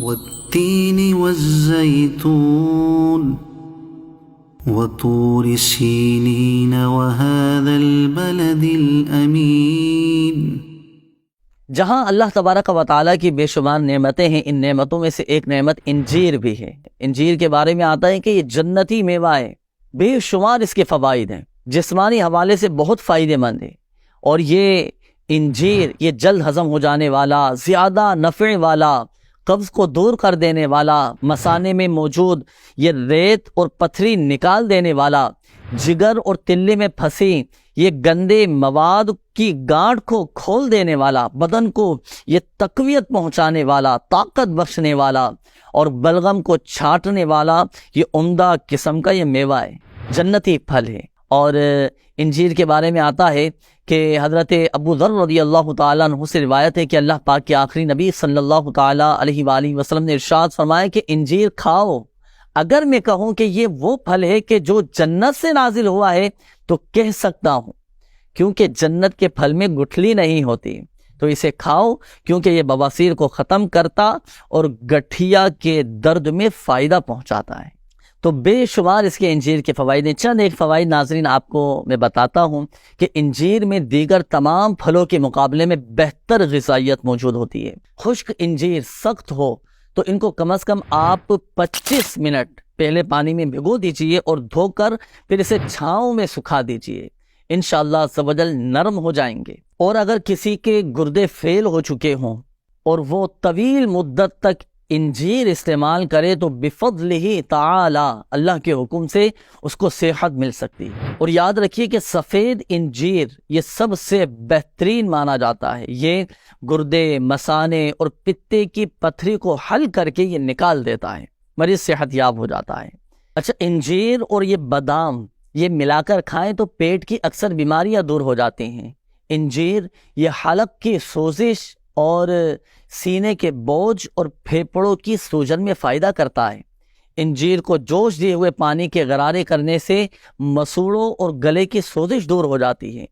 والتين والزيتون وطور سينين وهذا البلد الأمين۔ جہاں اللہ تبارک و تعالیٰ کی بے شمار نعمتیں ہیں، ان نعمتوں میں سے ایک نعمت انجیر بھی ہے۔ انجیر کے بارے میں آتا ہے کہ یہ جنتی میوہ ہے، بے شمار اس کے فوائد ہیں، جسمانی حوالے سے بہت فائدہ مند ہے، اور یہ انجیر یہ جلد ہضم ہو جانے والا، زیادہ نفع والا، قبض کو دور کر دینے والا، مثانے میں موجود یہ ریت اور پتھری نکال دینے والا، جگر اور تلے میں پھنسی یہ گندے مواد کی گانٹھ کو کھول دینے والا، بدن کو یہ تقویت پہنچانے والا، طاقت بخشنے والا اور بلغم کو چھانٹنے والا یہ عمدہ قسم کا یہ میوہ ہے، جنتی پھل ہے۔ اور انجیر کے بارے میں آتا ہے کہ حضرت ابو ذر رضی اللہ تعالیٰ عنہ سے روایت ہے کہ اللہ پاک کے آخری نبی صلی اللہ تعالیٰ علیہ وآلہ وسلم نے ارشاد فرمایا کہ انجیر کھاؤ، اگر میں کہوں کہ یہ وہ پھل ہے کہ جو جنت سے نازل ہوا ہے تو کہہ سکتا ہوں، کیونکہ جنت کے پھل میں گٹھلی نہیں ہوتی، تو اسے کھاؤ کیونکہ یہ بواسیر کو ختم کرتا اور گٹھیا کے درد میں فائدہ پہنچاتا ہے۔ تو بے شمار اس کے انجیر کے فوائد ہیں۔ چند ایک فوائد ناظرین آپ کو میں بتاتا ہوں کہ انجیر میں دیگر تمام پھلوں کے مقابلے میں بہتر غذائیت موجود ہوتی ہے۔ خشک انجیر سخت ہو تو ان کو کم از کم آپ 25 منٹ پہلے پانی میں بھگو دیجئے اور دھو کر پھر اسے چھاؤں میں سکھا دیجئے، انشاءاللہ عز و جل نرم ہو جائیں گے۔ اور اگر کسی کے گردے فیل ہو چکے ہوں اور وہ طویل مدت تک انجیر استعمال کرے تو بفضلہ تعالی اللہ کے حکم سے اس کو صحت مل سکتی ہے۔ اور یاد رکھیے کہ سفید انجیر یہ سب سے بہترین مانا جاتا ہے، یہ گردے، مثانے اور پتے کی پتھری کو حل کر کے یہ نکال دیتا ہے، مریض صحت یاب ہو جاتا ہے۔ اچھا، انجیر اور یہ بادام یہ ملا کر کھائیں تو پیٹ کی اکثر بیماریاں دور ہو جاتی ہیں۔ انجیر یہ حلق کی سوزش اور سینے کے بوجھ اور پھیپھڑوں کی سوجن میں فائدہ کرتا ہے۔ انجیر کو جوش دیے ہوئے پانی کے غرارے کرنے سے مسوڑوں اور گلے کی سوزش دور ہو جاتی ہے۔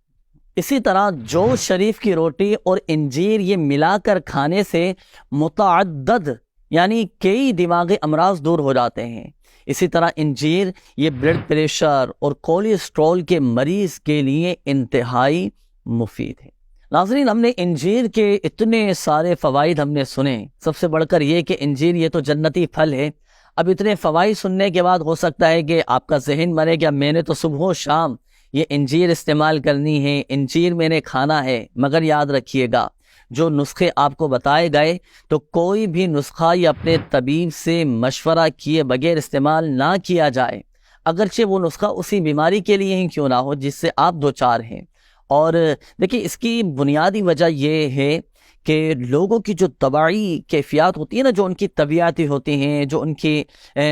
اسی طرح جوش شریف کی روٹی اور انجیر یہ ملا کر کھانے سے متعدد یعنی کئی دماغی امراض دور ہو جاتے ہیں۔ اسی طرح انجیر یہ بلڈ پریشر اور کولیسٹرول کے مریض کے لیے انتہائی مفید ہے۔ ناظرین، ہم نے انجیر کے اتنے سارے فوائد ہم نے سنے، سب سے بڑھ کر یہ کہ انجیر یہ تو جنتی پھل ہے۔ اب اتنے فوائد سننے کے بعد ہو سکتا ہے کہ آپ کا ذہن بنے کہ میں نے تو صبح و شام یہ انجیر استعمال کرنی ہے، انجیر میں نے کھانا ہے، مگر یاد رکھیے گا جو نسخے آپ کو بتائے گئے تو کوئی بھی نسخہ یا اپنے طبیب سے مشورہ کیے بغیر استعمال نہ کیا جائے، اگرچہ وہ نسخہ اسی بیماری کے لیے ہی کیوں نہ ہو جس سے آپ دوچار ہیں۔ اور دیکھیے، اس کی بنیادی وجہ یہ ہے کہ لوگوں کی جو طبعی کیفیات ہوتی ہیں نا، جو ان کی طبیعتی ہوتی ہیں، جو ان کی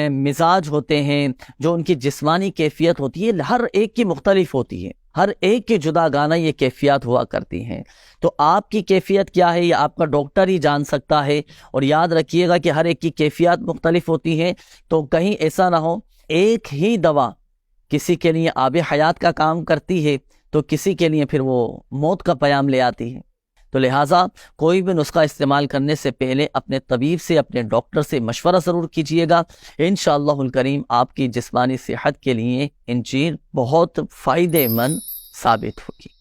مزاج ہوتے ہیں، جو ان کی جسمانی کیفیت ہوتی ہے، ہر ایک کی مختلف ہوتی ہے، ہر ایک کی جدا گانا یہ کیفیات ہوا کرتی ہیں۔ تو آپ کی کیفیت کیا ہے یہ آپ کا ڈاکٹر ہی جان سکتا ہے۔ اور یاد رکھیے گا کہ ہر ایک کی کیفیات مختلف ہوتی ہیں، تو کہیں ایسا نہ ہو ایک ہی دوا کسی کے لیے آب حیات کا کام کرتی ہے تو کسی کے لیے پھر وہ موت کا پیام لے آتی ہے۔ تو لہٰذا کوئی بھی نسخہ استعمال کرنے سے پہلے اپنے طبیب سے، اپنے ڈاکٹر سے مشورہ ضرور کیجیے گا۔ انشاءاللہ الکریم آپ کی جسمانی صحت کے لیے انجیر بہت فائدہ مند ثابت ہوگی۔